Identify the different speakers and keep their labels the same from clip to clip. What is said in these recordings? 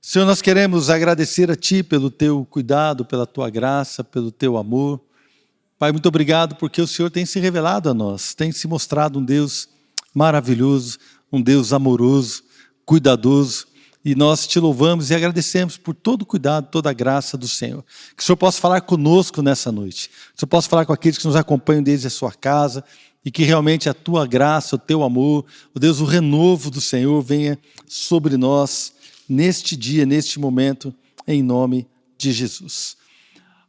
Speaker 1: Senhor, nós queremos agradecer a Ti pelo Teu cuidado, pela Tua graça, pelo Teu amor. Pai, muito obrigado porque o Senhor tem se revelado a nós, tem se mostrado um Deus maravilhoso, um Deus amoroso, cuidadoso. E nós Te louvamos e agradecemos por todo o cuidado, toda a graça do Senhor. Que o Senhor possa falar conosco nessa noite. Que o Senhor possa falar com aqueles que nos acompanham desde a sua casa. E que realmente a Tua graça, o Teu amor, o Deus, o renovo do Senhor venha sobre nós neste dia, neste momento, em nome de Jesus.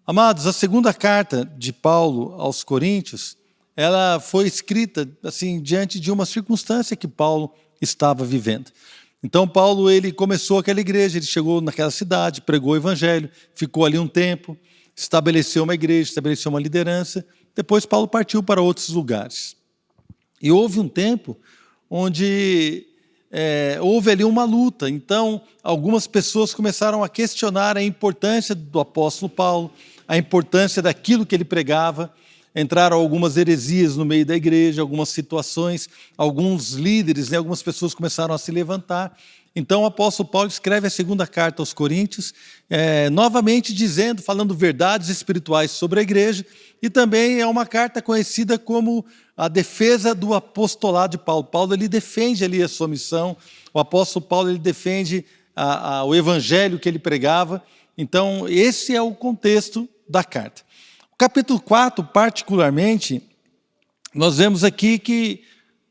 Speaker 1: Amados, a segunda carta de Paulo aos Coríntios, ela foi escrita assim diante de uma circunstância que Paulo estava vivendo. Então Paulo, ele começou aquela igreja, ele chegou naquela cidade, pregou o evangelho, ficou ali um tempo, estabeleceu uma igreja, estabeleceu uma liderança, depois Paulo partiu para outros lugares. E houve um tempo onde houve ali uma luta, então algumas pessoas começaram a questionar a importância do apóstolo Paulo, a importância daquilo que ele pregava. Entraram algumas heresias no meio da igreja, algumas situações, alguns líderes, algumas pessoas começaram a se levantar. Então o apóstolo Paulo escreve a segunda carta aos Coríntios, novamente dizendo, falando verdades espirituais sobre a igreja, e também é uma carta conhecida como a defesa do apostolado de Paulo. Paulo, ele defende ali a sua missão, o apóstolo Paulo, ele defende o evangelho que ele pregava. Então esse é o contexto da carta. O capítulo 4, particularmente, nós vemos aqui que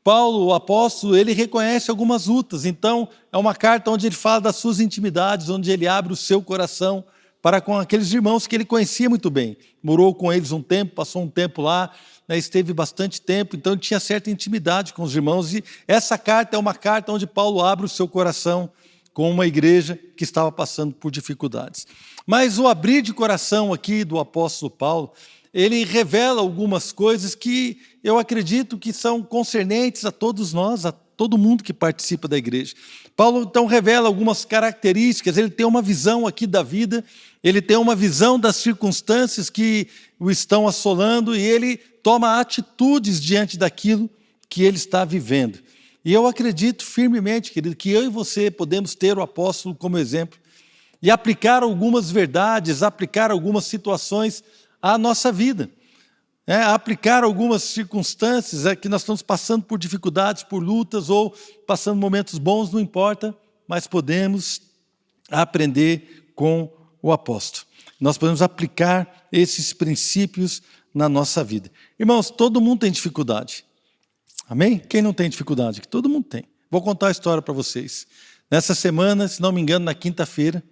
Speaker 1: Paulo, o apóstolo, ele reconhece algumas lutas. Então, é uma carta onde ele fala das suas intimidades, onde ele abre o seu coração para com aqueles irmãos que ele conhecia muito bem. Morou com eles um tempo, passou um tempo lá, esteve bastante tempo, então ele tinha certa intimidade com os irmãos. E essa carta é uma carta onde Paulo abre o seu coração com uma igreja que estava passando por dificuldades. Mas o abrir de coração aqui do apóstolo Paulo, ele revela algumas coisas que eu acredito que são concernentes a todos nós, a todo mundo que participa da igreja. Paulo, então, revela algumas características, ele tem uma visão aqui da vida, ele tem uma visão das circunstâncias que o estão assolando e ele toma atitudes diante daquilo que ele está vivendo. E eu acredito firmemente, querido, que eu e você podemos ter o apóstolo como exemplo e aplicar algumas verdades, aplicar algumas situações à nossa vida, aplicar algumas circunstâncias que nós estamos passando por dificuldades, por lutas ou passando momentos bons, não importa, mas podemos aprender com o apóstolo. Nós podemos aplicar esses princípios na nossa vida. Irmãos, todo mundo tem dificuldade. Amém? Quem não tem dificuldade? Todo mundo tem. Vou contar a história para vocês. Nessa semana, se não me engano, na quinta-feira,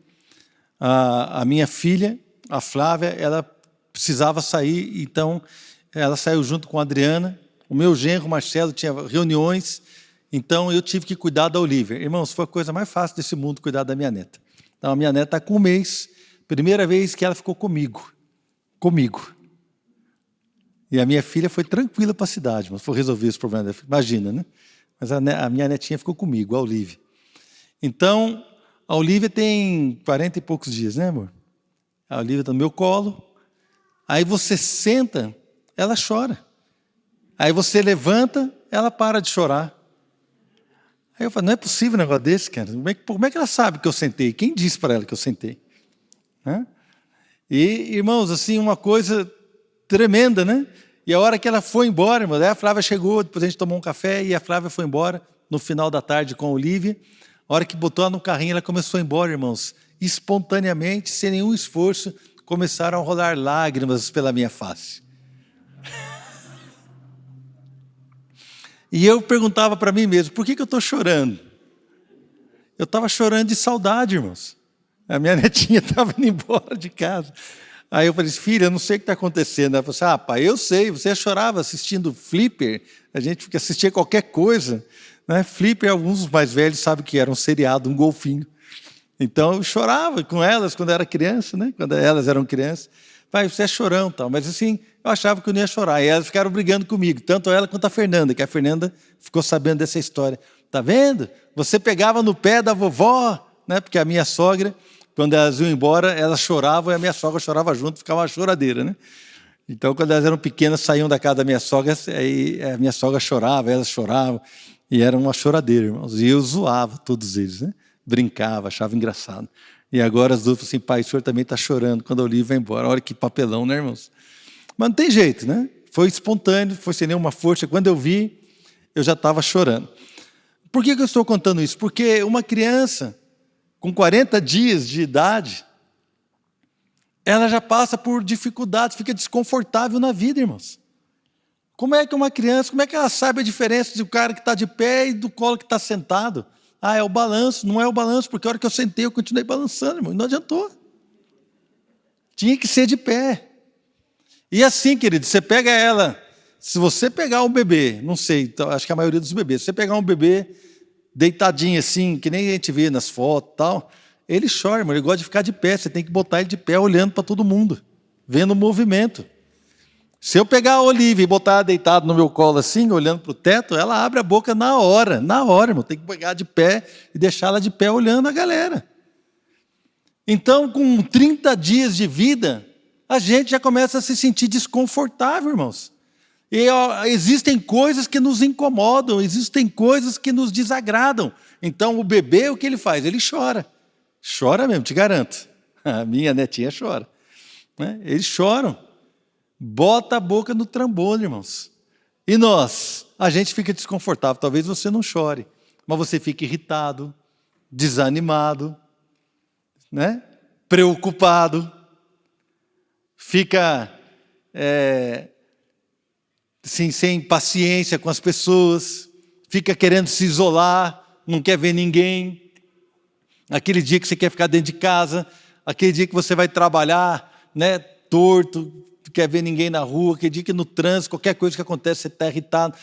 Speaker 1: a minha filha, a Flávia, ela precisava sair, então ela saiu junto com a Adriana. O meu genro, Marcelo, tinha reuniões, então eu tive que cuidar da Olivia. Irmãos, foi a coisa mais fácil desse mundo cuidar da minha neta. Então a minha neta está com 1 mês, primeira vez que ela ficou comigo. E a minha filha foi tranquila para a cidade, mas foi resolver esse problema. Imagina, né? Mas a minha netinha ficou comigo, a Olivia. Então, a Olivia tem 40 e poucos dias, né, amor? A Olivia está no meu colo. Aí você senta, ela chora. Aí você levanta, ela para de chorar. Aí eu falo, não é possível um negócio desse, cara. Como é que ela sabe que eu sentei? Quem disse para ela que eu sentei? E, irmãos, assim, uma coisa tremenda, né? E a hora que ela foi embora, irmão, aí a Flávia chegou, depois a gente tomou um café e a Flávia foi embora no final da tarde com a Olivia. A hora que botou ela no carrinho, ela começou a ir embora, irmãos. Espontaneamente, sem nenhum esforço, começaram a rolar lágrimas pela minha face. E eu perguntava para mim mesmo, por que eu estou chorando? Eu estava chorando de saudade, irmãos. A minha netinha estava indo embora de casa. Aí eu falei, filha, eu não sei o que está acontecendo. Ela falou assim, pai, eu sei, você chorava assistindo Flipper, a gente assistia qualquer coisa. Né? Flipper, alguns mais velhos sabem que era um seriado, um golfinho. Então eu chorava com elas quando eu era criança, né? Quando elas eram crianças. Pai, você é chorão, tal. Mas assim, eu achava que eu não ia chorar. E elas ficaram brigando comigo, tanto ela quanto a Fernanda, que a Fernanda ficou sabendo dessa história. Tá vendo? Você pegava no pé da vovó, né? Porque a minha sogra, quando elas iam embora, elas choravam e a minha sogra chorava junto, ficava uma choradeira, né? Então, quando elas eram pequenas, saíam da casa da minha sogra, aí a minha sogra chorava, elas choravam, e era uma choradeira, irmãos. E eu zoava todos eles, né? brincava, achava engraçado. E agora as duas falam assim, pai, o senhor também está chorando quando a Olivia vai embora. Olha que papelão, né, irmãos? Mas não tem jeito, né? Foi espontâneo, foi sem nenhuma força. Quando eu vi, eu já estava chorando. Por que eu estou contando isso? Porque uma criança com 40 dias de idade, ela já passa por dificuldades, fica desconfortável na vida, irmãos. Como é que uma criança, como é que ela sabe a diferença do cara que está de pé e do colo que está sentado? Ah, é o balanço. Não é o balanço, porque a hora que eu sentei, eu continuei balançando, irmão. Não adiantou. Tinha que ser de pé. E assim, querido, você pega ela. Se você pegar um bebê, não sei, acho que a maioria dos bebês, se você pegar um bebê deitadinho assim, que nem a gente vê nas fotos e tal, ele chora, irmão, ele gosta de ficar de pé. Você tem que botar ele de pé, olhando para todo mundo, vendo o movimento. Se eu pegar a Olivia e botar ela deitada no meu colo assim, olhando para o teto, ela abre a boca na hora, irmão. Tem que pegar de pé e deixar ela de pé olhando a galera. Então, com 30 dias de vida, a gente já começa a se sentir desconfortável, irmãos. E existem coisas que nos incomodam, existem coisas que nos desagradam. Então, o bebê, o que ele faz? Ele chora. Chora mesmo, te garanto. A minha netinha chora. Né? Eles choram. Bota a boca no trambolho, irmãos. E nós? A gente fica desconfortável. Talvez você não chore, mas você fica irritado, desanimado, né? Preocupado, fica assim, sem paciência com as pessoas, fica querendo se isolar, não quer ver ninguém. Aquele dia que você quer ficar dentro de casa, aquele dia que você vai trabalhar, né, torto, quer ver ninguém na rua, aquele dia que no trânsito, qualquer coisa que acontece, você está irritado.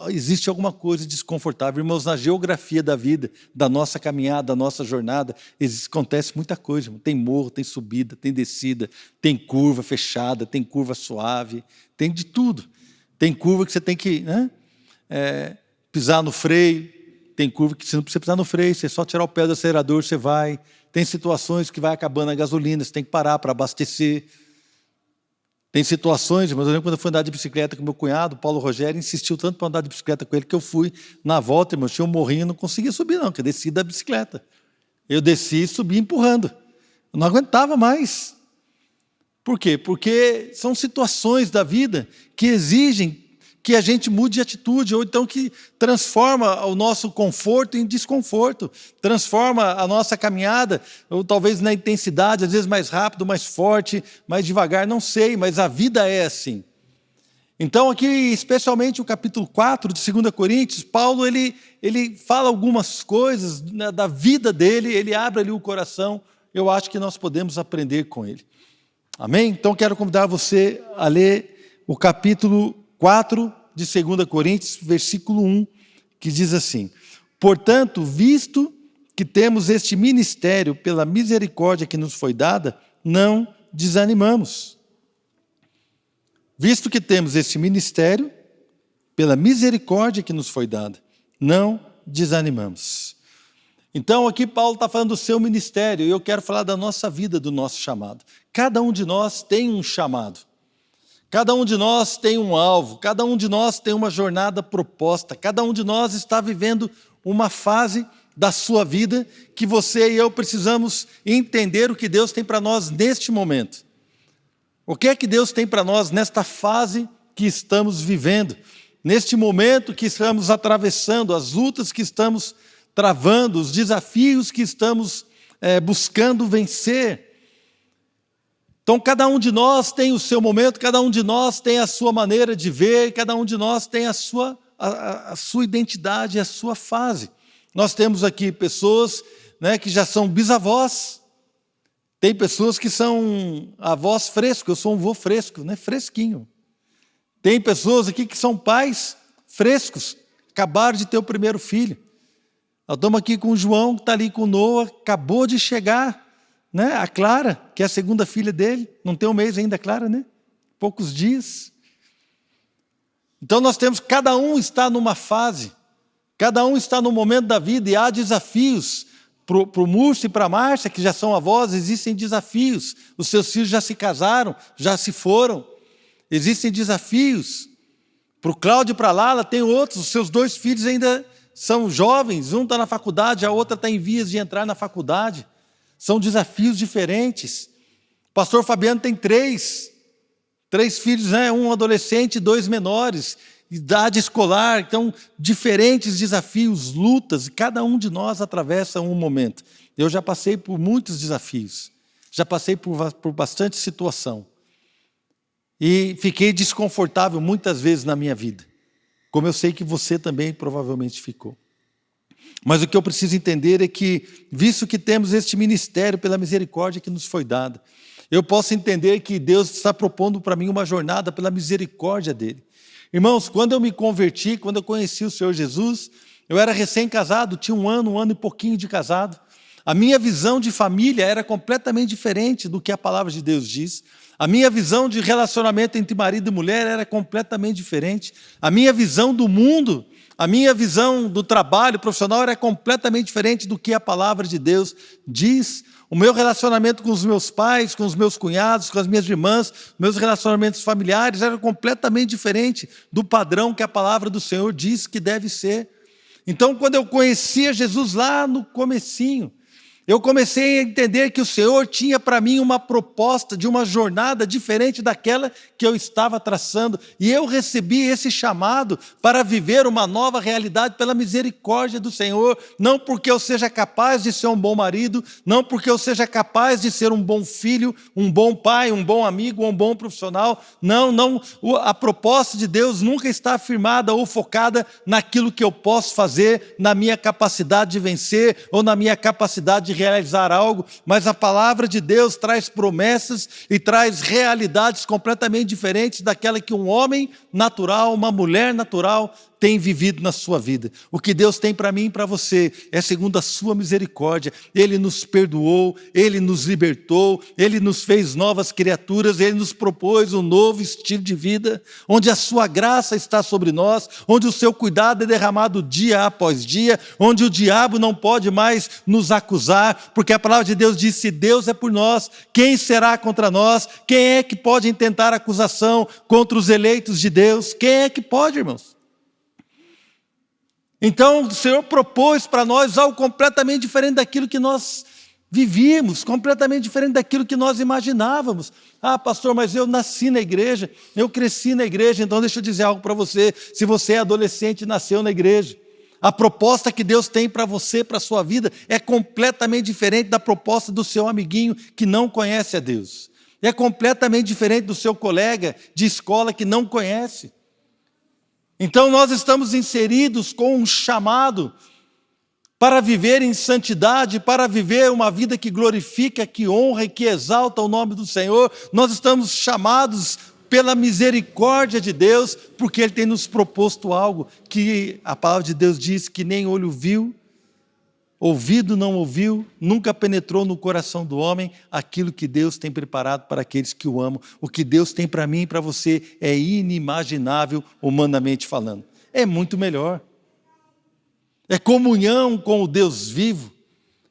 Speaker 1: Existe alguma coisa desconfortável. Irmãos, na geografia da vida, da nossa caminhada, da nossa jornada, acontece muita coisa. Tem morro, tem subida, tem descida, tem curva fechada, tem curva suave, tem de tudo. Tem curva que você tem que pisar no freio, tem curva que você não precisa pisar no freio, você só tirar o pé do acelerador, você vai. Tem situações que vai acabando a gasolina, você tem que parar para abastecer. Tem situações, mas eu lembro quando eu fui andar de bicicleta com meu cunhado, Paulo Rogério, insistiu tanto para andar de bicicleta com ele, que eu fui na volta, irmão, tinha um morrinho, não conseguia subir não, porque eu desci da bicicleta. Eu desci e subi empurrando. Eu não aguentava mais. Por quê? Porque são situações da vida que exigem que a gente mude de atitude, ou então que transforma o nosso conforto em desconforto, transforma a nossa caminhada, ou talvez na intensidade, às vezes mais rápido, mais forte, mais devagar, não sei, mas a vida é assim. Então aqui, especialmente o capítulo 4 de 2 Coríntios, Paulo ele fala algumas coisas, né, da vida dele, ele abre ali o coração, eu acho que nós podemos aprender com ele. Amém? Então quero convidar você a ler o capítulo 4 de 2 Coríntios, versículo 1, que diz assim: portanto, visto que temos este ministério pela misericórdia que nos foi dada, não desanimamos. Visto que temos este ministério pela misericórdia que nos foi dada, não desanimamos. Então aqui Paulo está falando do seu ministério, e eu quero falar da nossa vida, do nosso chamado. Cada um de nós tem um chamado. Cada um de nós tem um alvo, cada um de nós tem uma jornada proposta, cada um de nós está vivendo uma fase da sua vida que você e eu precisamos entender o que Deus tem para nós neste momento. O que é que Deus tem para nós nesta fase que estamos vivendo, neste momento que estamos atravessando, as lutas que estamos travando, os desafios que estamos buscando vencer. Então, cada um de nós tem o seu momento, cada um de nós tem a sua maneira de ver, cada um de nós tem a sua identidade, a sua fase. Nós temos aqui pessoas, né, que já são bisavós, tem pessoas que são avós frescos, eu sou um vô fresco, né, fresquinho. Tem pessoas aqui que são pais frescos, acabaram de ter o primeiro filho. Nós estamos aqui com o João, que está ali com o Noah, acabou de chegar. Né? A Clara, que é a segunda filha dele, não tem um mês ainda, a Clara, né? Poucos dias. Então nós temos, cada um está numa fase, cada um está num momento da vida, e há desafios. Para o Múrcio e para a Márcia, que já são avós, existem desafios. Os seus filhos já se casaram, já se foram. Existem desafios. Para o Cláudio e para a Lala tem outros, os seus 2 filhos ainda são jovens, um está na faculdade, a outra está em vias de entrar na faculdade. São desafios diferentes. O pastor Fabiano tem três filhos, né? Um adolescente e 2 menores, idade escolar, então diferentes desafios, lutas, e cada um de nós atravessa um momento. Eu já passei por muitos desafios, já passei por bastante situação, e fiquei desconfortável muitas vezes na minha vida, como eu sei que você também provavelmente ficou. Mas o que eu preciso entender é que, visto que temos este ministério pela misericórdia que nos foi dada, eu posso entender que Deus está propondo para mim uma jornada pela misericórdia dEle. Irmãos, quando eu me converti, quando eu conheci o Senhor Jesus, eu era recém-casado, tinha um ano e pouquinho de casado. A minha visão de família era completamente diferente do que a palavra de Deus diz. A minha visão de relacionamento entre marido e mulher era completamente diferente. A minha visão do mundo, a minha visão do trabalho profissional era completamente diferente do que a palavra de Deus diz. O meu relacionamento com os meus pais, com os meus cunhados, com as minhas irmãs, meus relacionamentos familiares era completamente diferente do padrão que a palavra do Senhor diz que deve ser. Então, quando eu conhecia Jesus lá no comecinho, eu comecei a entender que o Senhor tinha para mim uma proposta de uma jornada diferente daquela que eu estava traçando. E eu recebi esse chamado para viver uma nova realidade pela misericórdia do Senhor. Não porque eu seja capaz de ser um bom marido, não porque eu seja capaz de ser um bom filho, um bom pai, um bom amigo, um bom profissional. Não. A proposta de Deus nunca está afirmada ou focada naquilo que eu posso fazer, na minha capacidade de vencer ou na minha capacidade de realizar algo, mas a palavra de Deus traz promessas e traz realidades completamente diferentes daquela que um homem natural, uma mulher natural tem vivido na sua vida. O que Deus tem para mim e para você é segundo a sua misericórdia. Ele nos perdoou, Ele nos libertou, Ele nos fez novas criaturas, Ele nos propôs um novo estilo de vida, onde a sua graça está sobre nós, onde o seu cuidado é derramado dia após dia, onde o diabo não pode mais nos acusar, porque a palavra de Deus diz: se Deus é por nós, quem será contra nós? Quem é que pode intentar acusação contra os eleitos de Deus? Quem é que pode, irmãos? Então, o Senhor propôs para nós algo completamente diferente daquilo que nós vivíamos, completamente diferente daquilo que nós imaginávamos. Ah, pastor, mas eu nasci na igreja, eu cresci na igreja, então deixa eu dizer algo para você. Se você é adolescente e nasceu na igreja, a proposta que Deus tem para você, para a sua vida, é completamente diferente da proposta do seu amiguinho que não conhece a Deus. É completamente diferente do seu colega de escola que não conhece. Então nós estamos inseridos com um chamado para viver em santidade, para viver uma vida que glorifica, que honra e que exalta o nome do Senhor. Nós estamos chamados pela misericórdia de Deus, porque Ele tem nos proposto algo que a palavra de Deus diz que nem olho viu, ouvido não ouviu, nunca penetrou no coração do homem aquilo que Deus tem preparado para aqueles que o amam. O que Deus tem para mim e para você é inimaginável, humanamente falando. É muito melhor. É comunhão com o Deus vivo,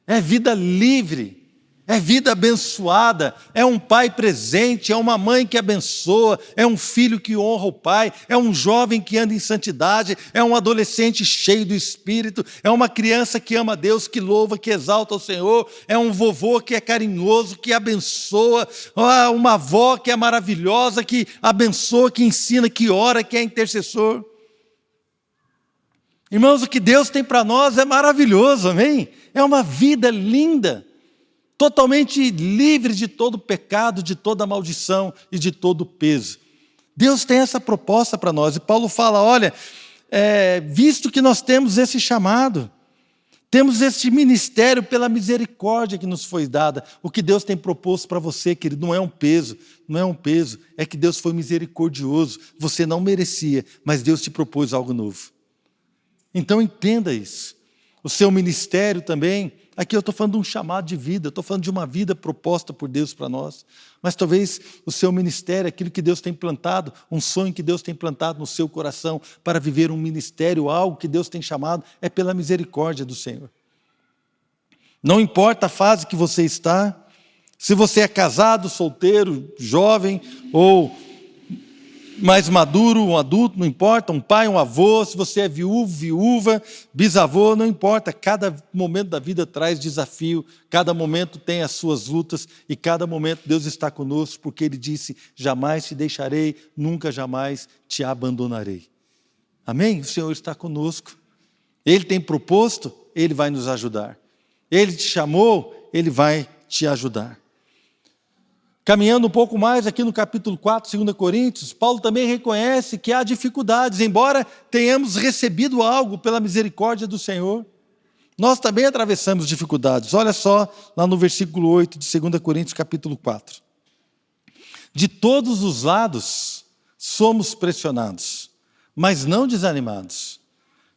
Speaker 1: é vida livre, é vida abençoada, é um pai presente, é uma mãe que abençoa, é um filho que honra o pai, é um jovem que anda em santidade, é um adolescente cheio do Espírito, é uma criança que ama a Deus, que louva, que exalta o Senhor, é um vovô que é carinhoso, que abençoa, uma avó que é maravilhosa, que abençoa, que ensina, que ora, que é intercessor. Irmãos, o que Deus tem para nós é maravilhoso, amém? É uma vida linda, totalmente livre de todo pecado, de toda maldição e de todo peso. Deus tem essa proposta para nós. E Paulo fala, olha, visto que nós temos esse chamado, temos esse ministério pela misericórdia que nos foi dada, o que Deus tem proposto para você, querido, não é um peso, é que Deus foi misericordioso, você não merecia, mas Deus te propôs algo novo. Então entenda isso. O seu ministério também, aqui eu estou falando de um chamado de vida, eu estou falando de uma vida proposta por Deus para nós, mas talvez o seu ministério, aquilo que Deus tem plantado, um sonho que Deus tem plantado no seu coração para viver um ministério, algo que Deus tem chamado, é pela misericórdia do Senhor. Não importa a fase que você está, se você é casado, solteiro, jovem ou mais maduro, um adulto, não importa, um pai, um avô, se você é viúvo, viúva, bisavô, não importa. Cada momento da vida traz desafio, cada momento tem as suas lutas e cada momento Deus está conosco, porque Ele disse, jamais te deixarei, nunca jamais te abandonarei. Amém? O Senhor está conosco. Ele tem proposto, Ele vai nos ajudar. Ele te chamou, Ele vai te ajudar. Caminhando um pouco mais aqui no capítulo 4, 2 Coríntios, Paulo também reconhece que há dificuldades, embora tenhamos recebido algo pela misericórdia do Senhor, nós também atravessamos dificuldades. Olha só lá no versículo 8 de 2 Coríntios capítulo 4. De todos os lados somos pressionados, mas não desanimados.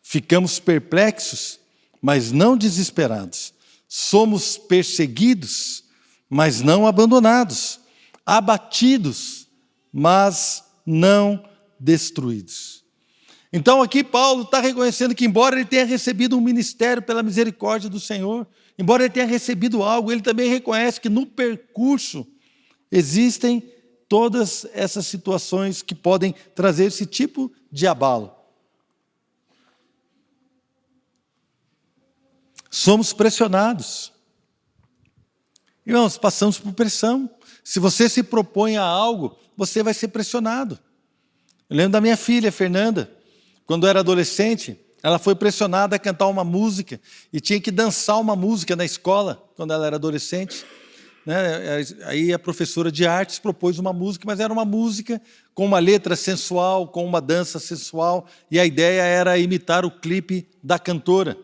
Speaker 1: Ficamos perplexos, mas não desesperados. Somos perseguidos, mas não abandonados, abatidos, mas não destruídos. Então aqui Paulo está reconhecendo que embora ele tenha recebido um ministério pela misericórdia do Senhor, embora ele tenha recebido algo, ele também reconhece que no percurso existem todas essas situações que podem trazer esse tipo de abalo. Somos pressionados. Irmãos, passamos por pressão. Se você se propõe a algo, você vai ser pressionado. Eu lembro da minha filha, Fernanda, quando era adolescente, ela foi pressionada a cantar uma música e tinha que dançar uma música na escola, quando ela era adolescente. Aí a professora de artes propôs uma música, mas era uma música com uma letra sensual, com uma dança sensual, e a ideia era imitar o clipe da cantora.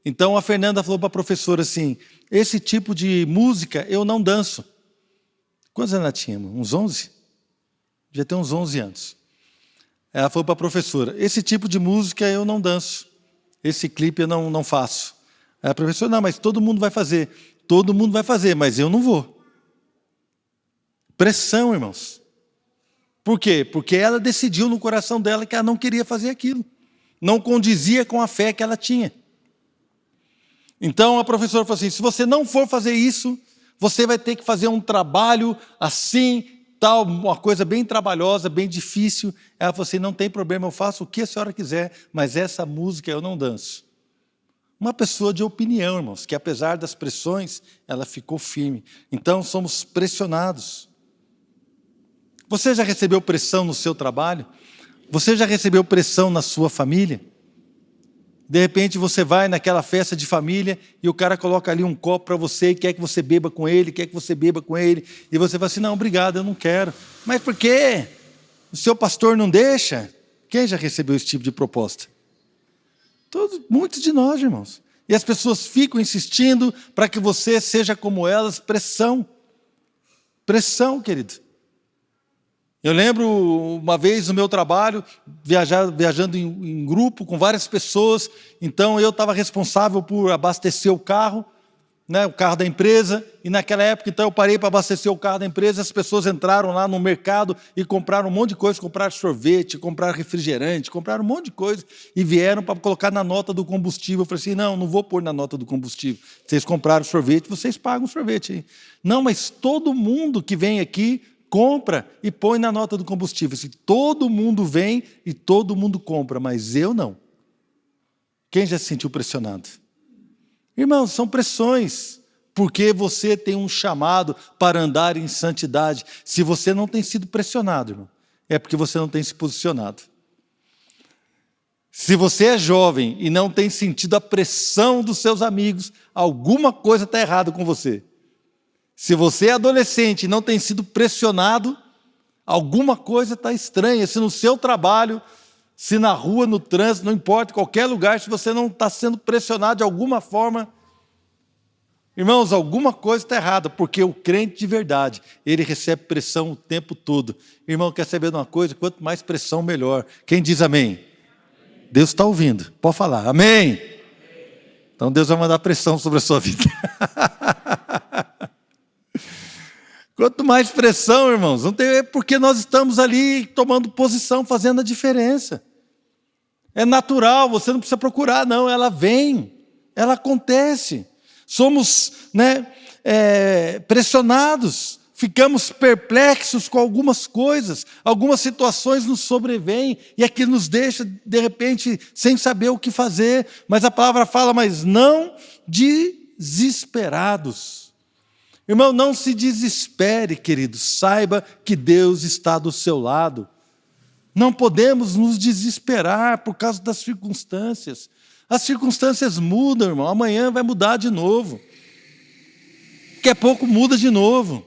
Speaker 1: Então a Fernanda falou para a professora assim, esse tipo de música eu não danço. Quantos anos ela tinha? Uns 11? Já tem uns 11 anos. Ela falou para a professora, esse tipo de música eu não danço. Esse clipe eu não faço. Aí a professora, não, mas todo mundo vai fazer. Todo mundo vai fazer, mas eu não vou. Pressão, irmãos. Por quê? Porque ela decidiu no coração dela que ela não queria fazer aquilo. Não condizia com a fé que ela tinha. Então a professora falou assim, se você não for fazer isso, você vai ter que fazer um trabalho assim, tal, uma coisa bem trabalhosa, bem difícil. Ela falou assim, não tem problema, eu faço o que a senhora quiser, mas essa música eu não danço. Uma pessoa de opinião, irmãos, que apesar das pressões, ela ficou firme. Então somos pressionados. Você já recebeu pressão no seu trabalho? Você já recebeu pressão na sua família? De repente você vai naquela festa de família e o cara coloca ali um copo para você e quer que você beba com ele, quer que você beba com ele. E você fala assim, não, obrigado, eu não quero. Mas por quê? O seu pastor não deixa? Quem já recebeu esse tipo de proposta? Muitos de nós, irmãos. E as pessoas ficam insistindo para que você seja como elas. Pressão. Pressão, querido. Eu lembro uma vez no meu trabalho, viajando em grupo com várias pessoas, então eu estava responsável por abastecer o carro da empresa, e naquela época então eu parei para abastecer o carro da empresa, as pessoas entraram lá no mercado e compraram um monte de coisa, compraram sorvete, compraram refrigerante, compraram um monte de coisa, e vieram para colocar na nota do combustível. Eu falei assim, não vou pôr na nota do combustível, vocês compraram sorvete, vocês pagam o sorvete aí. Não, mas todo mundo que vem aqui, compra e põe na nota do combustível. Assim, todo mundo vem e todo mundo compra, mas eu não. Quem já se sentiu pressionado? Irmãos, são pressões, porque você tem um chamado para andar em santidade. Se você não tem sido pressionado, irmão, é porque você não tem se posicionado. Se você é jovem e não tem sentido a pressão dos seus amigos, alguma coisa está errada com você. Se você é adolescente e não tem sido pressionado, alguma coisa está estranha. Se no seu trabalho, se na rua, no trânsito, não importa, em qualquer lugar, se você não está sendo pressionado de alguma forma, irmãos, alguma coisa está errada, porque o crente de verdade, ele recebe pressão o tempo todo. Irmão, quer saber de uma coisa? Quanto mais pressão, melhor. Quem diz amém? Deus está ouvindo, pode falar, amém? Então Deus vai mandar pressão sobre a sua vida. Quanto mais pressão, irmãos, não tem, é porque nós estamos ali tomando posição, fazendo a diferença. É natural, você não precisa procurar, não, ela vem, ela acontece. Somos pressionados, ficamos perplexos com algumas coisas, algumas situações nos sobrevêm e aquilo nos deixa, de repente, sem saber o que fazer. Mas a palavra fala, mas não desesperados. Irmão, não se desespere, querido, saiba que Deus está do seu lado. Não podemos nos desesperar por causa das circunstâncias. As circunstâncias mudam, irmão, amanhã vai mudar de novo. Daqui a pouco muda de novo.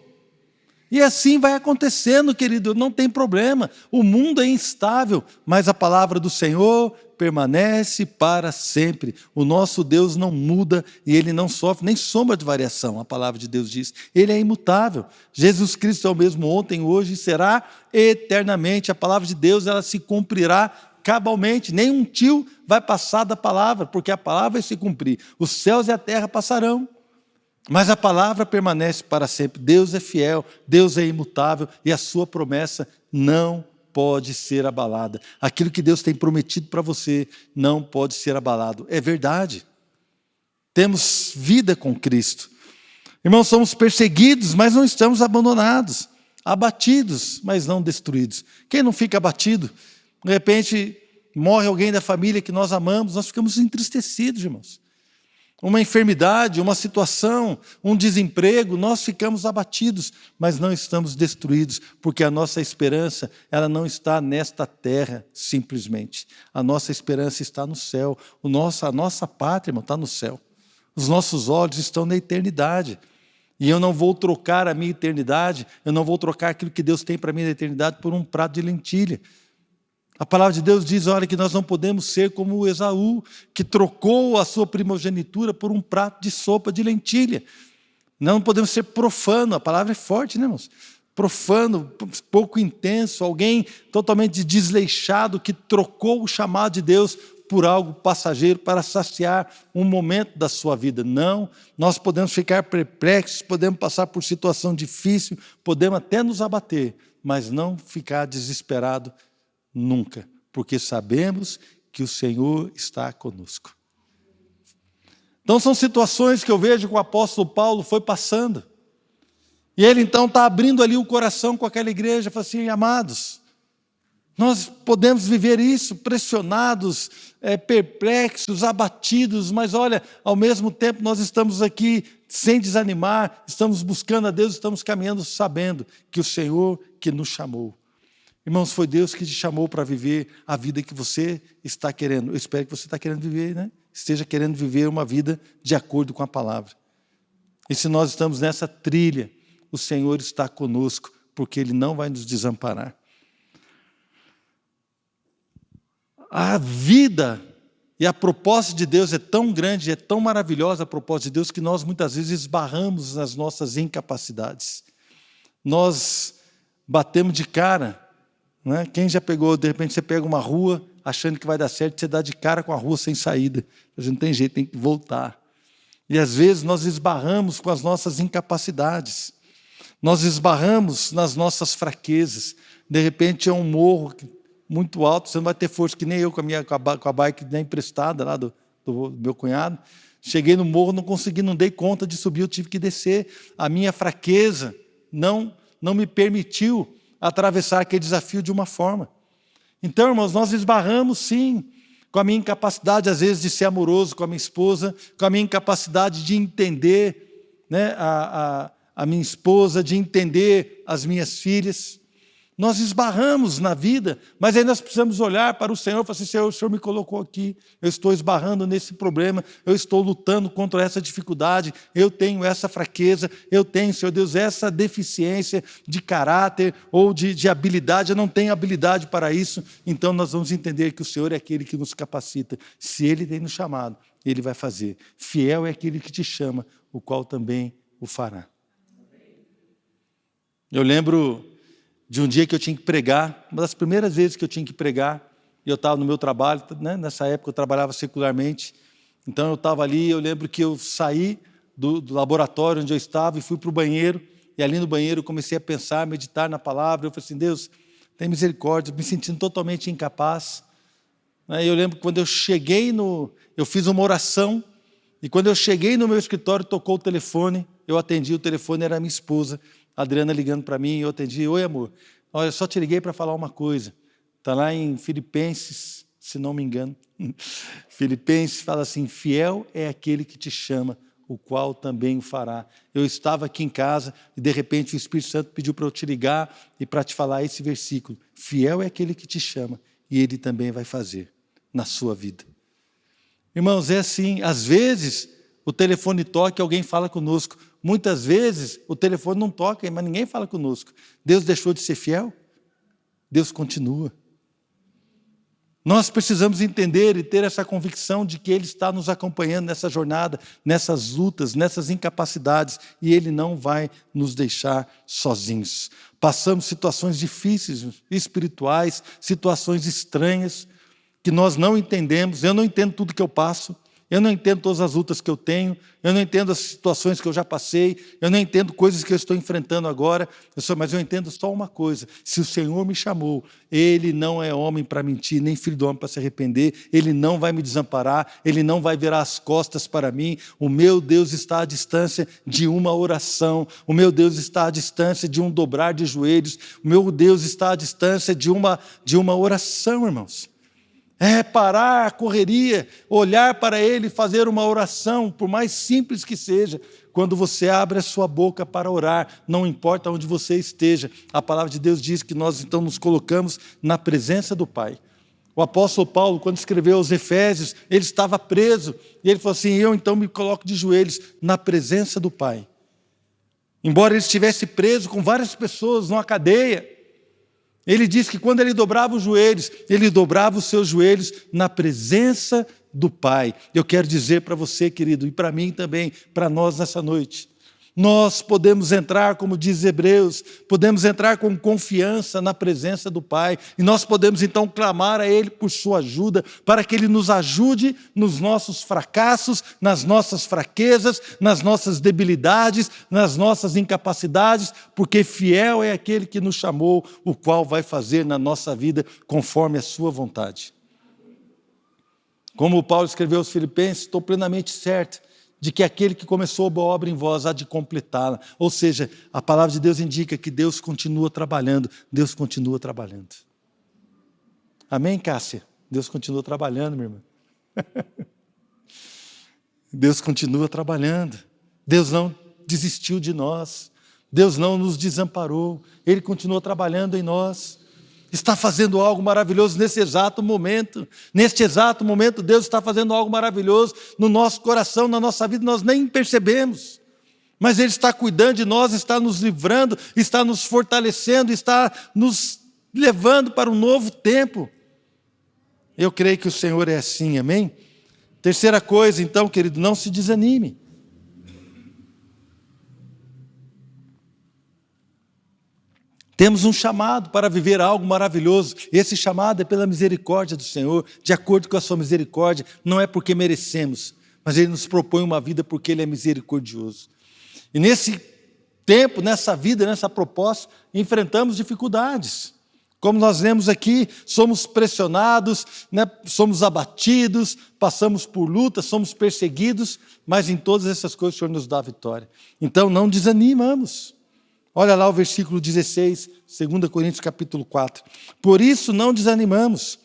Speaker 1: E assim vai acontecendo, querido, não tem problema. O mundo é instável, mas a palavra do Senhor permanece para sempre. O nosso Deus não muda e Ele não sofre nem sombra de variação, a palavra de Deus diz. Ele é imutável. Jesus Cristo é o mesmo ontem, hoje e será eternamente. A palavra de Deus, ela se cumprirá cabalmente. Nem um tio vai passar da palavra, porque a palavra vai se cumprir. Os céus e a terra passarão, mas a palavra permanece para sempre. Deus é fiel, Deus é imutável e a sua promessa não pode ser abalada. Aquilo que Deus tem prometido para você não pode ser abalado. É verdade. Temos vida com Cristo. Irmãos, somos perseguidos, mas não estamos abandonados. Abatidos, mas não destruídos. Quem não fica abatido? De repente, morre alguém da família que nós amamos, nós ficamos entristecidos, irmãos. Uma enfermidade, uma situação, um desemprego, nós ficamos abatidos, mas não estamos destruídos, porque a nossa esperança, ela não está nesta terra, simplesmente. A nossa esperança está no céu. A nossa pátria, irmão, está no céu. Os nossos olhos estão na eternidade. E eu não vou trocar a minha eternidade, eu não vou trocar aquilo que Deus tem para mim na eternidade por um prato de lentilha. A palavra de Deus diz, olha, que nós não podemos ser como o Esaú, que trocou a sua primogenitura por um prato de sopa de lentilha. Não podemos ser profano, a palavra é forte, né, irmãos? Profano, pouco intenso, alguém totalmente desleixado, que trocou o chamado de Deus por algo passageiro para saciar um momento da sua vida. Não, nós podemos ficar perplexos, podemos passar por situação difícil, podemos até nos abater, mas não ficar desesperado nunca, porque sabemos que o Senhor está conosco. Então são situações que eu vejo que o apóstolo Paulo foi passando. E ele então está abrindo ali o coração com aquela igreja, fala assim, amados, nós podemos viver isso pressionados, perplexos, abatidos, mas olha, ao mesmo tempo nós estamos aqui sem desanimar, estamos buscando a Deus, estamos caminhando sabendo que o Senhor que nos chamou. Irmãos, foi Deus que te chamou para viver a vida que você está querendo. Eu espero que você está querendo viver, né? Esteja querendo viver uma vida de acordo com a palavra. E se nós estamos nessa trilha, o Senhor está conosco, porque Ele não vai nos desamparar. A vida e a proposta de Deus é tão grande, é tão maravilhosa a proposta de Deus, que nós muitas vezes esbarramos nas nossas incapacidades. Nós batemos de cara. Né? Quem já pegou, de repente você pega uma rua achando que vai dar certo, você dá de cara com a rua sem saída. A gente não tem jeito, tem que voltar. E às vezes nós esbarramos com as nossas incapacidades. Nós esbarramos nas nossas fraquezas. De repente é um morro muito alto, você não vai ter força, que nem eu com a bike nem emprestada lá do meu cunhado. Cheguei no morro, não dei conta de subir, eu tive que descer. A minha fraqueza não me permitiu atravessar aquele desafio de uma forma. Então, irmãos, nós esbarramos, sim, com a minha incapacidade, às vezes, de ser amoroso com a minha esposa, com a minha incapacidade de entender, né, a minha esposa, de entender as minhas filhas. Nós esbarramos na vida, mas aí nós precisamos olhar para o Senhor e falar assim, Senhor, o Senhor me colocou aqui, eu estou esbarrando nesse problema, eu estou lutando contra essa dificuldade, eu tenho essa fraqueza, eu tenho, Senhor Deus, essa deficiência de caráter ou de habilidade, eu não tenho habilidade para isso, então nós vamos entender que o Senhor é aquele que nos capacita. Se Ele tem nos chamado, Ele vai fazer. Fiel é aquele que te chama, o qual também o fará. Eu lembro de um dia que eu tinha que pregar, uma das primeiras vezes que eu tinha que pregar, e eu estava no meu trabalho, né? Nessa época eu trabalhava secularmente, então eu estava ali, eu lembro que eu saí do laboratório onde eu estava e fui para o banheiro, e ali no banheiro eu comecei a pensar, meditar na palavra, eu falei assim, Deus, tem misericórdia, me sentindo totalmente incapaz. E eu lembro que quando eu cheguei eu fiz uma oração, e quando eu cheguei no meu escritório, tocou o telefone, eu atendi, o telefone era a minha esposa, A Adriana ligando para mim, eu atendi, oi amor, olha, eu só te liguei para falar uma coisa. Está lá em Filipenses, se não me engano. Filipenses fala assim, fiel é aquele que te chama, o qual também o fará. Eu estava aqui em casa e de repente o Espírito Santo pediu para eu te ligar e para te falar esse versículo. Fiel é aquele que te chama e ele também vai fazer na sua vida. Irmãos, é assim, às vezes o telefone toca e alguém fala conosco. Muitas vezes o telefone não toca, mas ninguém fala conosco. Deus deixou de ser fiel? Deus continua. Nós precisamos entender e ter essa convicção de que Ele está nos acompanhando nessa jornada, nessas lutas, nessas incapacidades, e Ele não vai nos deixar sozinhos. Passamos situações difíceis, espirituais, situações estranhas, que nós não entendemos. Eu não entendo tudo que eu passo, eu não entendo todas as lutas que eu tenho, eu não entendo as situações que eu já passei, eu não entendo coisas que eu estou enfrentando agora, mas eu entendo só uma coisa, se o Senhor me chamou, Ele não é homem para mentir, nem filho do homem para se arrepender, Ele não vai me desamparar, Ele não vai virar as costas para mim, o meu Deus está à distância de uma oração, o meu Deus está à distância de um dobrar de joelhos, o meu Deus está à distância de uma oração, irmãos. É parar a correria, olhar para Ele, fazer uma oração, por mais simples que seja. Quando você abre a sua boca para orar, não importa onde você esteja, a palavra de Deus diz que nós então nos colocamos na presença do Pai. O apóstolo Paulo, quando escreveu aos Efésios, ele estava preso, e ele falou assim, eu então me coloco de joelhos na presença do Pai. Embora ele estivesse preso com várias pessoas numa cadeia, ele diz que quando ele dobrava os joelhos, ele dobrava os seus joelhos na presença do Pai. Eu quero dizer para você, querido, e para mim também, para nós nessa noite, nós podemos entrar, como diz Hebreus, podemos entrar com confiança na presença do Pai, e nós podemos então clamar a Ele por sua ajuda, para que Ele nos ajude nos nossos fracassos, nas nossas fraquezas, nas nossas debilidades, nas nossas incapacidades, porque fiel é aquele que nos chamou, o qual vai fazer na nossa vida conforme a sua vontade. Como o Paulo escreveu aos Filipenses, estou plenamente certo de que aquele que começou a boa obra em vós há de completá-la. Ou seja, a palavra de Deus indica que Deus continua trabalhando. Deus continua trabalhando. Amém, Cássia? Deus continua trabalhando, minha irmã. Deus continua trabalhando. Deus não desistiu de nós. Deus não nos desamparou. Ele continua trabalhando em nós. Está fazendo algo maravilhoso nesse exato momento. Neste exato momento, Deus está fazendo algo maravilhoso no nosso coração, na nossa vida, nós nem percebemos. Mas Ele está cuidando de nós, está nos livrando, está nos fortalecendo, está nos levando para um novo tempo. Eu creio que o Senhor é assim, amém? Terceira coisa, então, querido, não se desanime. Temos um chamado para viver algo maravilhoso. Esse chamado é pela misericórdia do Senhor, de acordo com a sua misericórdia. Não é porque merecemos, mas Ele nos propõe uma vida porque Ele é misericordioso. E nesse tempo, nessa vida, nessa proposta, enfrentamos dificuldades. Como nós lemos aqui, somos pressionados, né? Somos abatidos, passamos por lutas, somos perseguidos, mas em todas essas coisas o Senhor nos dá a vitória. Então não desanimamos. Olha lá o versículo 16, 2 Coríntios capítulo 4. Por isso não desanimamos.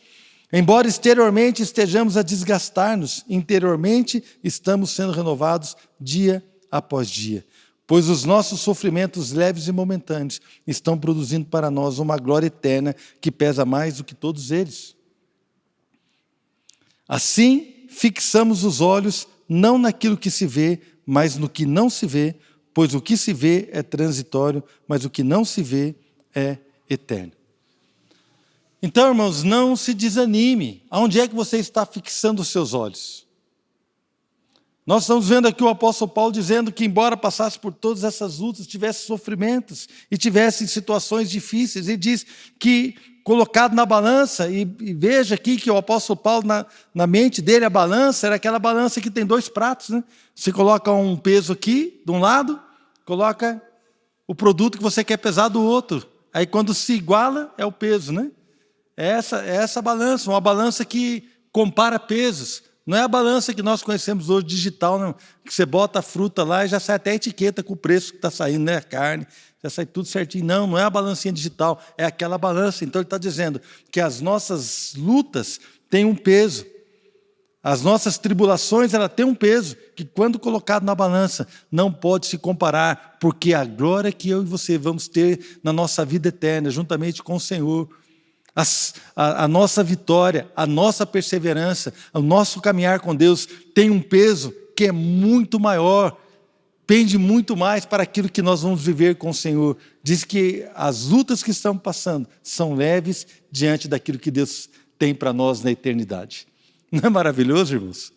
Speaker 1: Embora exteriormente estejamos a desgastar-nos, interiormente estamos sendo renovados dia após dia. Pois os nossos sofrimentos leves e momentâneos estão produzindo para nós uma glória eterna que pesa mais do que todos eles. Assim, fixamos os olhos não naquilo que se vê, mas no que não se vê, pois o que se vê é transitório, mas o que não se vê é eterno. Então, irmãos, não se desanime. Aonde é que você está fixando os seus olhos? Nós estamos vendo aqui o apóstolo Paulo dizendo que embora passasse por todas essas lutas, tivesse sofrimentos e tivesse situações difíceis, ele diz que colocado na balança, e veja aqui que o apóstolo Paulo, na mente dele, a balança era aquela balança que tem dois pratos, né? Você coloca um peso aqui, de um lado, coloca o produto que você quer pesar do outro. Aí quando se iguala, é o peso, né? É essa balança, uma balança que compara pesos. Não é a balança que nós conhecemos hoje, digital, não, que você bota a fruta lá e já sai até a etiqueta com o preço que está saindo, né? A carne, já sai tudo certinho. Não, não é a balancinha digital, é aquela balança. Então ele está dizendo que as nossas lutas têm um peso. As nossas tribulações, ela tem um peso, que quando colocado na balança, não pode se comparar, porque a glória que eu e você vamos ter na nossa vida eterna, juntamente com o Senhor, a nossa vitória, a nossa perseverança, o nosso caminhar com Deus tem um peso que é muito maior, pende muito mais para aquilo que nós vamos viver com o Senhor. Diz que as lutas que estamos passando são leves diante daquilo que Deus tem para nós na eternidade. Não é maravilhoso, irmãos?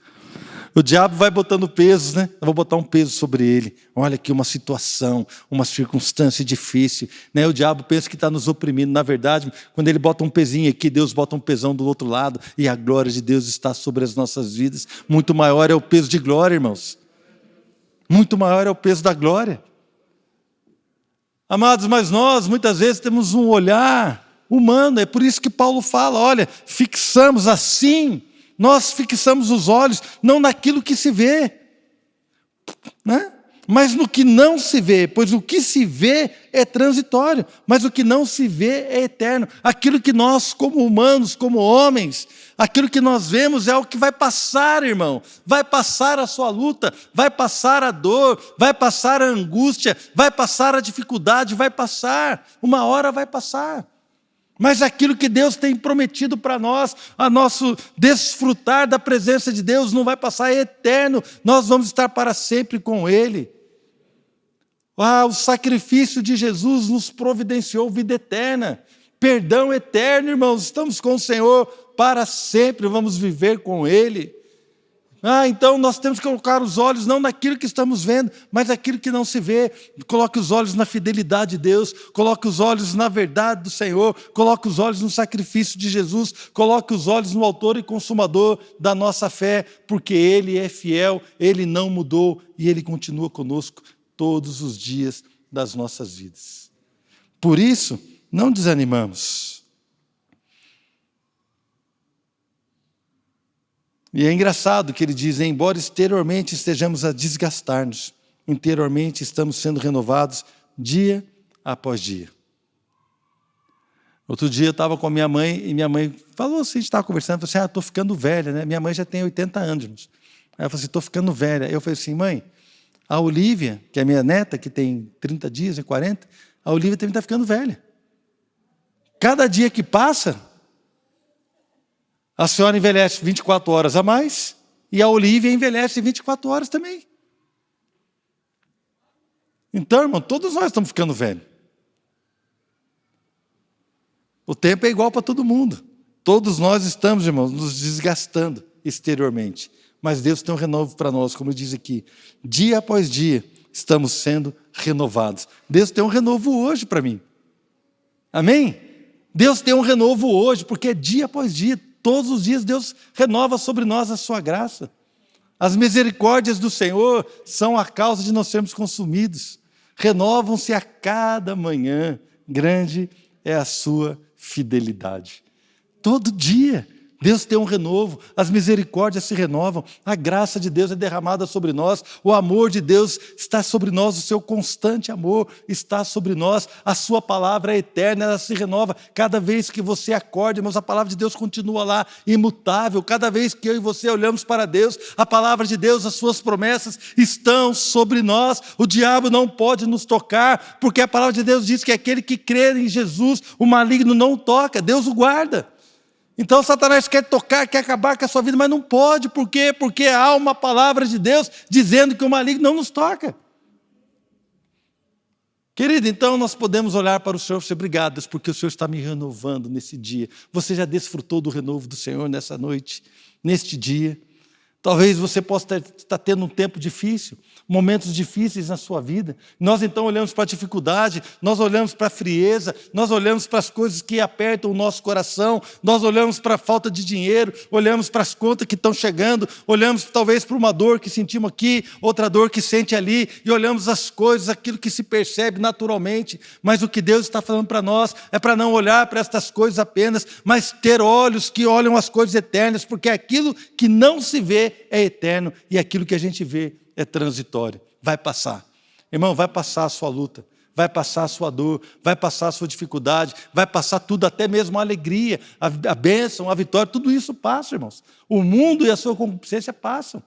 Speaker 1: O diabo vai botando pesos, né? Eu vou botar um peso sobre ele. Olha aqui uma situação, uma circunstância difícil, né? O diabo pensa que está nos oprimindo. Na verdade, quando ele bota um pezinho aqui, Deus bota um pesão do outro lado e a glória de Deus está sobre as nossas vidas. Muito maior é o peso de glória, irmãos. Muito maior é o peso da glória. Amados, mas nós muitas vezes temos um olhar humano. É por isso que Paulo fala, olha, fixamos assim. Nós fixamos os olhos não naquilo que se vê, né? Mas no que não se vê, pois o que se vê é transitório, mas o que não se vê é eterno. Aquilo que nós, como humanos, como homens, aquilo que nós vemos é o que vai passar, irmão. Vai passar a sua luta, vai passar a dor, vai passar a angústia, vai passar a dificuldade, vai passar. Uma hora vai passar. Mas aquilo que Deus tem prometido para nós, a nosso desfrutar da presença de Deus não vai passar, é eterno. Nós vamos estar para sempre com Ele. O sacrifício de Jesus nos providenciou vida eterna. Perdão eterno, irmãos. Estamos com o Senhor para sempre, vamos viver com Ele. Então nós temos que colocar os olhos não naquilo que estamos vendo, mas naquilo que não se vê. Coloque os olhos na fidelidade de Deus, coloque os olhos na verdade do Senhor, coloque os olhos no sacrifício de Jesus, coloque os olhos no autor e consumador da nossa fé, porque Ele é fiel, Ele não mudou e Ele continua conosco todos os dias das nossas vidas. Por isso, não desanimamos. E é engraçado que ele diz, embora exteriormente estejamos a desgastar-nos, interiormente estamos sendo renovados dia após dia. Outro dia eu estava com a minha mãe, e minha mãe falou assim, a gente estava conversando, falou assim, estou ficando velha, né? Minha mãe já tem 80 anos. Aí ela falou assim, estou ficando velha. Eu falei assim, mãe, a Olívia, que é a minha neta, que tem 30 dias e 40, a Olívia também está ficando velha. Cada dia que passa, a senhora envelhece 24 horas a mais e a Olívia envelhece 24 horas também. Então, irmão, todos nós estamos ficando velhos. O tempo é igual para todo mundo. Todos nós estamos, irmãos, nos desgastando exteriormente. Mas Deus tem um renovo para nós, como diz aqui. Dia após dia, estamos sendo renovados. Deus tem um renovo hoje para mim. Amém? Deus tem um renovo hoje, porque é dia após dia. Todos os dias Deus renova sobre nós a sua graça. As misericórdias do Senhor são a causa de não sermos consumidos. Renovam-se a cada manhã. Grande é a sua fidelidade. Todo dia Deus tem um renovo, as misericórdias se renovam, a graça de Deus é derramada sobre nós, o amor de Deus está sobre nós, o seu constante amor está sobre nós, a sua palavra é eterna, ela se renova cada vez que você acorda, irmãos, a palavra de Deus continua lá, imutável, cada vez que eu e você olhamos para Deus, a palavra de Deus, as suas promessas estão sobre nós, o diabo não pode nos tocar, porque a palavra de Deus diz que aquele que crê em Jesus, o maligno não toca, Deus o guarda. Então Satanás quer tocar, quer acabar com a sua vida, mas não pode, por quê? Porque há uma palavra de Deus dizendo que o maligno não nos toca. Querido, então nós podemos olhar para o Senhor e dizer, obrigado, Deus, porque o Senhor está me renovando nesse dia. Você já desfrutou do renovo do Senhor nessa noite, neste dia? Talvez você possa estar tendo um tempo difícil, momentos difíceis na sua vida. Nós então olhamos para a dificuldade, nós olhamos para a frieza, nós olhamos para as coisas que apertam o nosso coração, nós olhamos para a falta de dinheiro, olhamos para as contas que estão chegando, olhamos talvez para uma dor que sentimos aqui, outra dor que sente ali, e olhamos as coisas, aquilo que se percebe naturalmente. Mas o que Deus está falando para nós é para não olhar para estas coisas apenas, mas ter olhos que olham as coisas eternas, porque aquilo que não se vê é eterno e aquilo que a gente vê é transitório, vai passar. Irmão, vai passar a sua luta, vai passar a sua dor, vai passar a sua dificuldade, vai passar tudo, até mesmo a alegria, a bênção, a vitória, tudo isso passa, irmãos. O mundo e a sua concupiscência passam.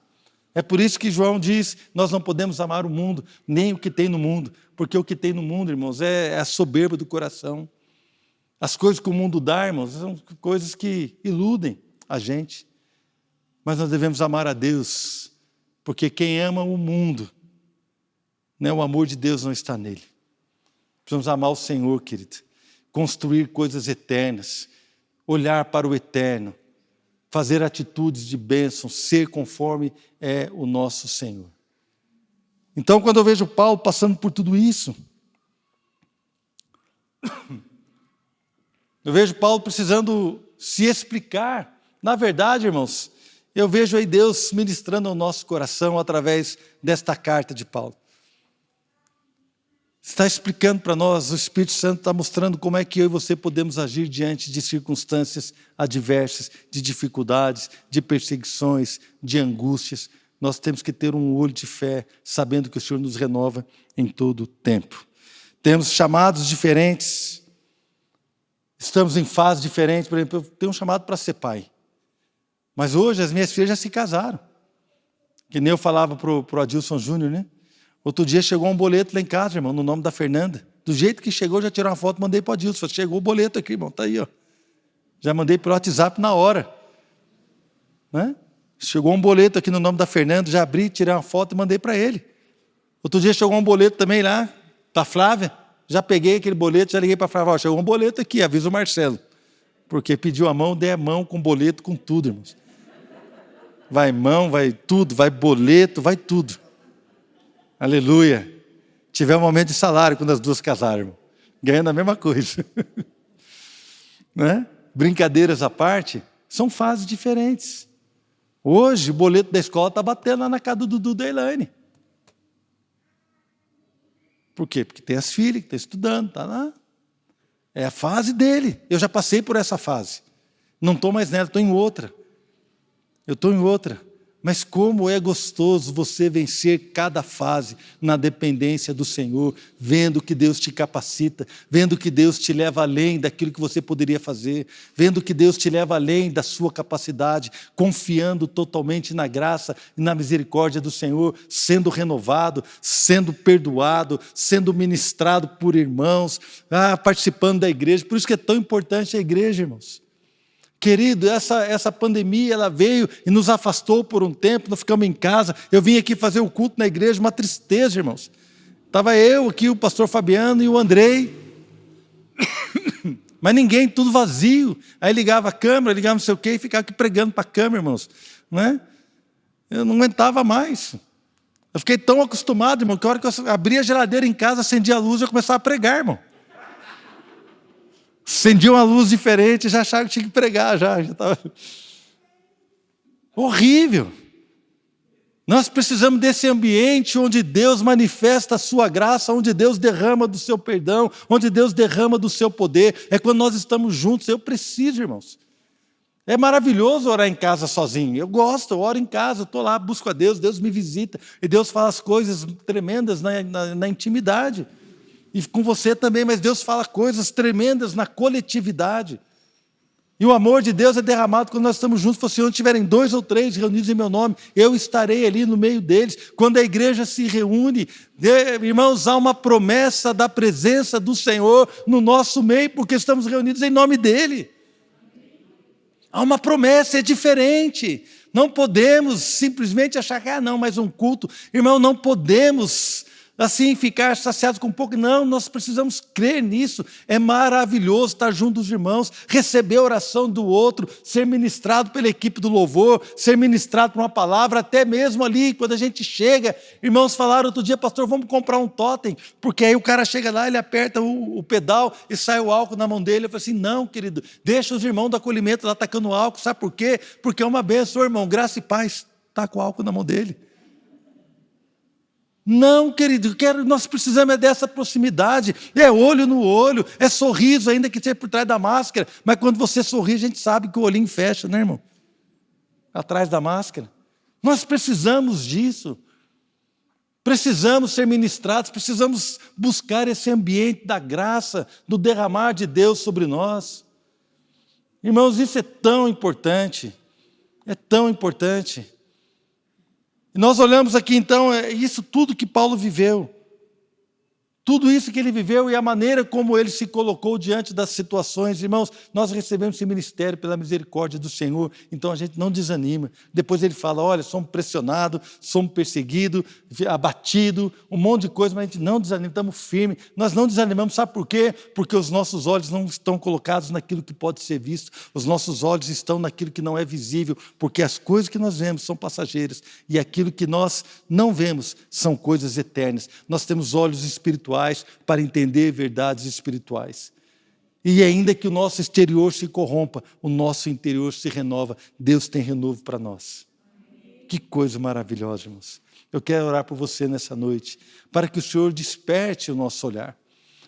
Speaker 1: É por isso que João diz, nós não podemos amar o mundo, nem o que tem no mundo, porque o que tem no mundo, irmãos, é a soberba do coração. As coisas que o mundo dá, irmãos, são coisas que iludem a gente. Mas nós devemos amar a Deus, porque quem ama o mundo, né, o amor de Deus não está nele. Precisamos amar o Senhor, querido, construir coisas eternas, olhar para o eterno, fazer atitudes de bênção, ser conforme é o nosso Senhor. Então, quando eu vejo Paulo passando por tudo isso, eu vejo Paulo precisando se explicar. Na verdade, irmãos, eu vejo aí Deus ministrando ao nosso coração através desta carta de Paulo. Está explicando para nós, o Espírito Santo está mostrando como é que eu e você podemos agir diante de circunstâncias adversas, de dificuldades, de perseguições, de angústias. Nós temos que ter um olho de fé, sabendo que o Senhor nos renova em todo o tempo. Temos chamados diferentes, estamos em fases diferentes. Por exemplo, eu tenho um chamado para ser pai. Mas hoje as minhas filhas já se casaram. Que nem eu falava para o Adilson Júnior, né? Outro dia chegou um boleto lá em casa, irmão, no nome da Fernanda. Do jeito que chegou, já tirei uma foto e mandei para o Adilson. Chegou o boleto aqui, irmão, está aí, ó. Já mandei pelo WhatsApp na hora. Né? Chegou um boleto aqui no nome da Fernanda, já abri, tirei uma foto e mandei para ele. Outro dia chegou um boleto também lá, para a Flávia. Já peguei aquele boleto, já liguei para a Flávia. Ó, chegou um boleto aqui, avisa o Marcelo. Porque pediu a mão, dei a mão com boleto, com tudo, irmãos. Vai mão, vai tudo, vai boleto, vai tudo. Aleluia. Tiver um momento de salário quando as duas casaram, irmão. Ganhando a mesma coisa. Né? Brincadeiras à parte, são fases diferentes. Hoje, o boleto da escola está batendo lá na casa do Dudu e da Elaine. Por quê? Porque tem as filhas que estão estudando, está lá. É a fase dele. Eu já passei por essa fase. Não estou mais nela, estou em outra. Eu estou em outra. Mas como é gostoso você vencer cada fase na dependência do Senhor, vendo que Deus te capacita, vendo que Deus te leva além daquilo que você poderia fazer, vendo que Deus te leva além da sua capacidade, confiando totalmente na graça e na misericórdia do Senhor, sendo renovado, sendo perdoado, sendo ministrado por irmãos, participando da igreja. Por isso que é tão importante a igreja, irmãos. Querido, essa pandemia, ela veio e nos afastou por um tempo, nós ficamos em casa. Eu vim aqui fazer o culto na igreja, uma tristeza, irmãos. Estava eu aqui, o pastor Fabiano e o Andrei. Mas ninguém, tudo vazio. Aí ligava a câmera, ligava não sei o quê, e ficava aqui pregando para a câmera, irmãos. Não é? Eu não aguentava mais. Eu fiquei tão acostumado, irmão, que a hora que eu abria a geladeira em casa, acendia a luz, eu começava a pregar, irmão. Acendia uma luz diferente, já achava que tinha que pregar, já estava horrível. Nós precisamos desse ambiente onde Deus manifesta a sua graça, onde Deus derrama do seu perdão, onde Deus derrama do seu poder. É quando nós estamos juntos. Eu preciso, irmãos. É maravilhoso orar em casa sozinho. Eu gosto, eu oro em casa, eu estou lá, busco a Deus, Deus me visita, e Deus fala as coisas tremendas na intimidade. E com você também, mas Deus fala coisas tremendas na coletividade. E o amor de Deus é derramado quando nós estamos juntos. Se onde tiverem 2 ou 3 reunidos em meu nome, eu estarei ali no meio deles. Quando a igreja se reúne, irmãos, há uma promessa da presença do Senhor no nosso meio, porque estamos reunidos em nome dEle. Há uma promessa, é diferente. Não podemos simplesmente achar que, não, mas um culto. Irmão, não podemos assim, ficar saciados com pouco. Não, nós precisamos crer nisso. É maravilhoso estar junto dos irmãos, receber a oração do outro, ser ministrado pela equipe do louvor, ser ministrado por uma palavra, até mesmo ali, quando a gente chega. Irmãos falaram outro dia, pastor, vamos comprar um totem, porque aí o cara chega lá, ele aperta o pedal e sai o álcool na mão dele. Eu falei assim, não, querido, deixa os irmãos do acolhimento lá tacando álcool. Sabe por quê? Porque é uma bênção, irmão, graça e paz, tá com o álcool na mão dele. Não, querido, nós precisamos dessa proximidade, é olho no olho, é sorriso, ainda que seja por trás da máscara, mas quando você sorri, a gente sabe que o olhinho fecha, né, irmão? Atrás da máscara. Nós precisamos disso, precisamos ser ministrados, precisamos buscar esse ambiente da graça, do derramar de Deus sobre nós. Irmãos, isso é tão importante, é tão importante. E nós olhamos aqui então, isso tudo que Paulo viveu, tudo isso que ele viveu e a maneira como ele se colocou diante das situações. Irmãos, nós recebemos esse ministério pela misericórdia do Senhor, então a gente não desanima. Depois ele fala, olha, somos pressionados, somos perseguidos, abatidos, um monte de coisa, mas a gente não desanima, estamos firmes. Nós não desanimamos, sabe por quê? Porque os nossos olhos não estão colocados naquilo que pode ser visto, os nossos olhos estão naquilo que não é visível, porque as coisas que nós vemos são passageiras e aquilo que nós não vemos são coisas eternas. Nós temos olhos espirituais para entender verdades espirituais. E ainda que o nosso exterior se corrompa, o nosso interior se renova. Deus tem renovo para nós. Que coisa maravilhosa, irmãos. Eu quero orar por você nessa noite, para que o Senhor desperte o nosso olhar,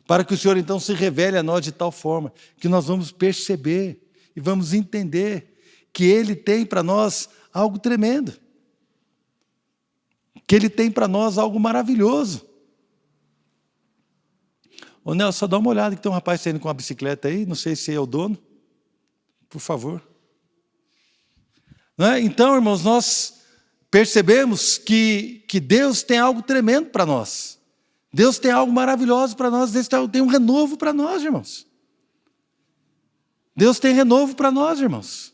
Speaker 1: para que o Senhor então se revele a nós de tal forma que nós vamos perceber e vamos entender que Ele tem para nós algo tremendo, que Ele tem para nós algo maravilhoso. Ô Nelson, só dá uma olhada que tem um rapaz saindo com uma bicicleta aí, não sei se é o dono, por favor. Não é? Então, irmãos, nós percebemos que Deus tem algo tremendo para nós. Deus tem algo maravilhoso para nós, Deus tem um renovo para nós, irmãos. Deus tem renovo para nós, irmãos.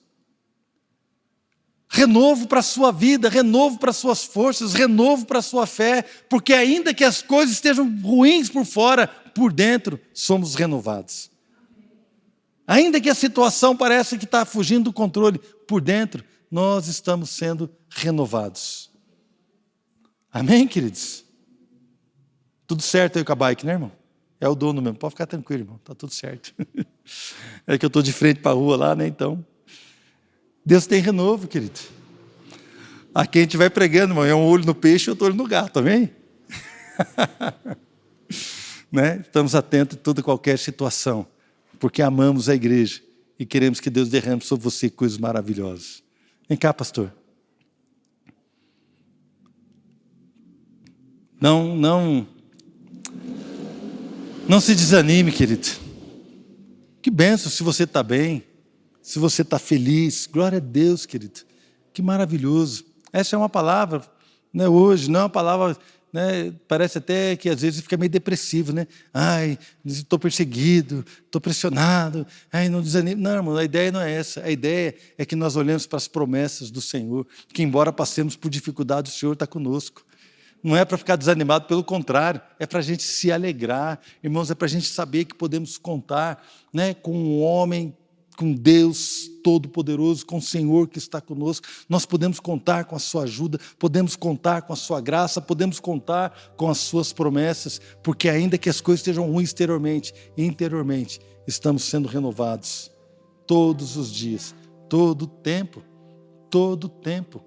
Speaker 1: Renovo para a sua vida, renovo para as suas forças, renovo para a sua fé, porque ainda que as coisas estejam ruins por fora, por dentro somos renovados. Ainda que a situação pareça que está fugindo do controle, por dentro nós estamos sendo renovados. Amém, queridos? Tudo certo aí com a bike, né, irmão? É o dono mesmo, pode ficar tranquilo, irmão, está tudo certo. É que eu estou de frente para a rua lá, né, então... Deus tem renovo, querido. Aqui a gente vai pregando, irmão, é um olho no peixe e outro olho no gato, amém? Né? Estamos atentos a toda e qualquer situação, porque amamos a igreja e queremos que Deus derrame sobre você coisas maravilhosas. Vem cá, pastor. Não se desanime, querido. Que bênção se você está bem. Se você está feliz, glória a Deus, querido. Que maravilhoso. Essa é uma palavra, né, hoje, não é uma palavra, né, parece até que às vezes fica meio depressivo, né? Ai, estou perseguido, estou pressionado, ai, não desanimo. Não, irmão, a ideia não é essa. A ideia é que nós olhemos para as promessas do Senhor, que embora passemos por dificuldade, o Senhor está conosco. Não é para ficar desanimado, pelo contrário, é para a gente se alegrar. Irmãos, é para a gente saber que podemos contar, né, com um homem, com Deus Todo-Poderoso, com o Senhor que está conosco. Nós podemos contar com a sua ajuda, podemos contar com a sua graça, podemos contar com as suas promessas, porque ainda que as coisas estejam ruins exteriormente, interiormente, estamos sendo renovados todos os dias, todo o tempo, todo o tempo.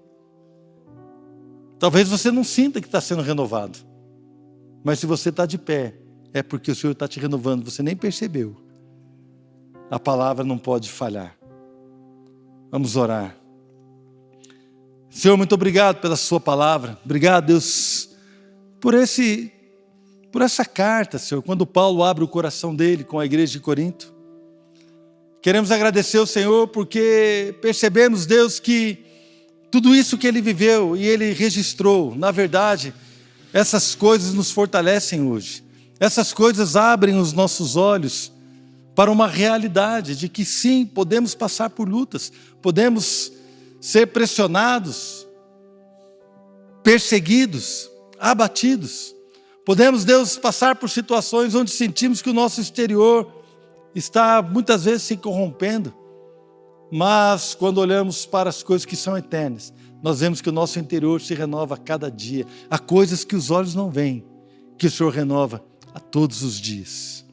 Speaker 1: Talvez você não sinta que está sendo renovado, mas se você está de pé, é porque o Senhor está te renovando, você nem percebeu. A palavra não pode falhar. Vamos orar. Senhor, muito obrigado pela sua palavra. Obrigado, Deus, por essa carta, Senhor, quando Paulo abre o coração dele com a igreja de Corinto. Queremos agradecer ao Senhor porque percebemos, Deus, que tudo isso que ele viveu e ele registrou, na verdade, essas coisas nos fortalecem hoje. Essas coisas abrem os nossos olhos para uma realidade de que sim, podemos passar por lutas, podemos ser pressionados, perseguidos, abatidos, Podemos, Deus, passar por situações onde sentimos que o nosso exterior está muitas vezes se corrompendo, mas quando olhamos para as coisas que são eternas, nós vemos que o nosso interior se renova a cada dia. Há coisas que os olhos não veem, que o Senhor renova a todos os dias.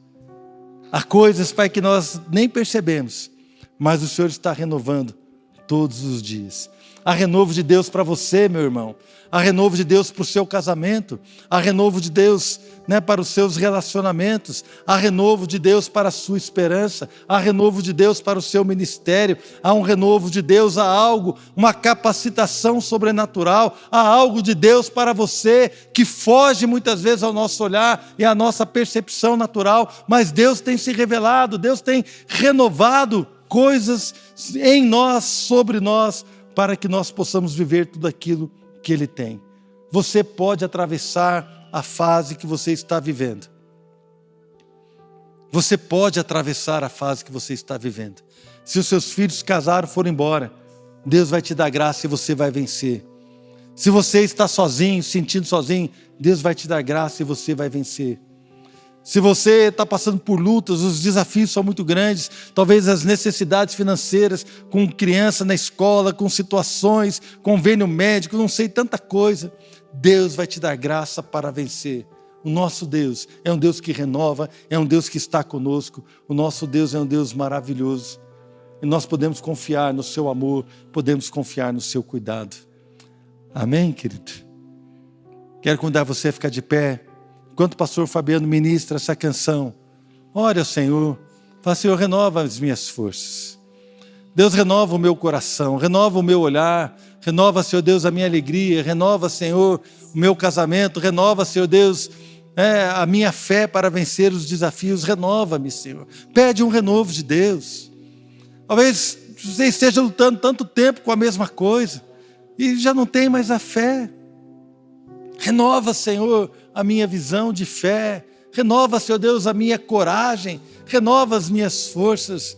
Speaker 1: Há coisas, Pai, que nós nem percebemos, mas o Senhor está renovando todos os dias. Há renovo de Deus para você, meu irmão. Há renovo de Deus para o seu casamento. Há renovo de Deus, para os seus relacionamentos. Há renovo de Deus para a sua esperança. Há renovo de Deus para o seu ministério. Há um renovo de Deus, há algo, uma capacitação sobrenatural. Há algo de Deus para você que foge muitas vezes ao nosso olhar e à nossa percepção natural. Mas Deus tem se revelado, Deus tem renovado coisas em nós, sobre nós, para que nós possamos viver tudo aquilo que Ele tem. Você pode atravessar a fase que você está vivendo. Você pode atravessar a fase que você está vivendo. Se os seus filhos casaram, foram embora, Deus vai te dar graça e você vai vencer. Se você está sozinho, sentindo sozinho, Deus vai te dar graça e você vai vencer. Se você está passando por lutas, os desafios são muito grandes, talvez as necessidades financeiras, com criança na escola, com situações, convênio médico, não sei, tanta coisa, Deus vai te dar graça para vencer. O nosso Deus é um Deus que renova, é um Deus que está conosco, o nosso Deus é um Deus maravilhoso. E nós podemos confiar no seu amor, podemos confiar no seu cuidado. Amém, querido? Quero convidar você a ficar de pé. Enquanto o pastor Fabiano ministra essa canção, ore ao Senhor, fala: Senhor, renova as minhas forças. Deus, renova o meu coração, renova o meu olhar, renova, Senhor Deus, a minha alegria, renova, Senhor, o meu casamento, renova, Senhor Deus, a minha fé para vencer os desafios, renova-me, Senhor. Pede um renovo de Deus. Talvez você esteja lutando tanto tempo com a mesma coisa e já não tem mais a fé. Renova, Senhor, a minha visão de fé. Renova, Senhor Deus, a minha coragem. Renova as minhas forças.